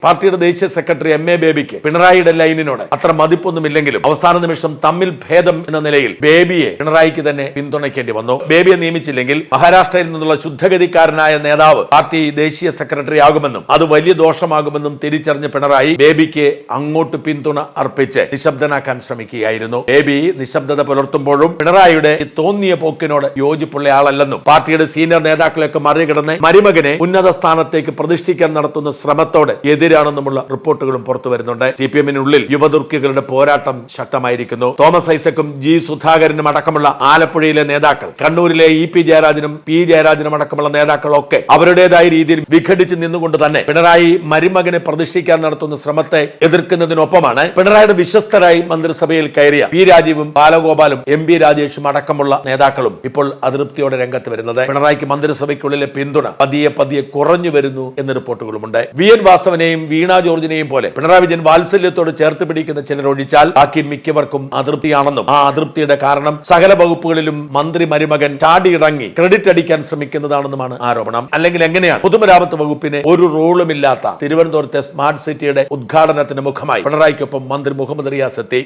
പാർട്ടിയുടെ ദേശീയ secretary MA ബേബിക്ക് പിണറായിയുടെ ലൈനിനോട് അത്ര മതിപ്പൊന്നുമില്ലെങ്കിലും അവസാന നിമിഷം തമ്മിൽ ഭേദം എന്ന നിലയിൽ ബേബിയെ പിണറായിക്ക് തന്നെ പിന്തുണയ്ക്കേണ്ടി വന്നു. ബേബിയെ നിയമിച്ചില്ലെങ്കിൽ മഹാരാഷ്ട്രയിൽ നിന്നുള്ള ശുദ്ധഗതിക്കാരനായ നേതാവ് പാർട്ടി ദേശീയ സെക്രട്ടറി ആകുമെന്നും അത് വലിയ ദോഷമാകുമെന്നും തിരിച്ചറിഞ്ഞ പിണറായി ബേബിക്ക് അങ്ങോട്ട് പിന്തുണ അർപ്പിച്ച് നിശബ്ദനാക്കാൻ ശ്രമിക്കുകയായിരുന്നു. ബേബി നിശബ്ദത പുലർത്തുമ്പോഴും പിണറായിയുടെ തോന്നിയ പോക്കിനോട് യോജിപ്പുള്ള ആളല്ലെന്നും പാർട്ടിയുടെ സീനിയർ നേതാക്കളെയൊക്കെ മറികടന്ന് മരുമകനെ ഉന്നത സ്ഥാനത്തേക്ക് പ്രതിഷ്ഠിക്കാൻ നടത്തുന്ന ശ്രമത്തോട് എതിരാണെന്നുമുള്ള റിപ്പോർട്ടുകളും പുറത്തു വരുന്നുണ്ട്. CPM-നുള്ളിൽ യുവതുർക്കികളുടെ പോരാട്ടം ശക്തമായിരിക്കുന്നു. Thomas ഐസക്കും G. സുധാകരനും അടക്കമുള്ള ആലപ്പുഴയിലെ നേതാക്കൾ, കണ്ണൂരിലെ EP ജയരാജനും P. ജയരാജനും അടക്കമുള്ള നേതാക്കളൊക്കെ അവരുടേതായ രീതിയിൽ വിഘടിച്ച് നിന്നുകൊണ്ട് തന്നെ പിണറായി മരുമകനെ പ്രതിഷ്ഠിക്കാൻ നടത്തുന്ന ശ്രമത്തെ എതിർക്കുന്നതിനൊപ്പമാണ് പിണറായിയുടെ വിശ്വസ്തരായി മന്ത്രിസഭയിൽ കയറിയ P. രാജീവും ബാലഗോപാലും MB രാജേഷും അടക്കമുള്ള നേതാക്കളും ഇപ്പോൾ അതൃപ്തിയോടെ രംഗത്ത് വരുന്നത്. പിണറായിക്ക് മന്ത്രിസഭയ്ക്കുള്ളിലെ പിന്തുണ പതിയെ പതിയെ കുറഞ്ഞു വരുന്നു എന്ന റിപ്പോർട്ടുകളുമുണ്ട്. VN വാസവനെയും വീണ ജോർജിനെയും പോലെ പിണറായി വിജയൻ വാത്സല്യത്തോട് ചേർത്ത് പിടിക്കുന്ന ചിലർ ഒഴിച്ചാൽ ബാക്കി മിക്കവർക്കും അതൃപ്തിയാണെന്നും ആ അതൃപ്തിയുടെ കാരണം സകല വകുപ്പുകളിലും മന്ത്രി മരുമകൻ ചാടിയിറങ്ങി ക്രെഡിറ്റ് അടിക്കാൻ ശ്രമിക്കുന്നതാണെന്നുമാണ് ആരോപണം. അല്ലെങ്കിൽ എങ്ങനെയാണ് പൊതുമരാമത്ത് വകുപ്പിന് ഒരു റോളുമില്ലാത്ത തിരുവനന്തപുരത്തെ സ്മാർട്ട് സിറ്റിയുടെ ഉദ്ഘാടനത്തിന് മുഖമായി പിണറായിക്കൊപ്പം മന്ത്രി മുഹമ്മദ് റിയാസ് എത്തി?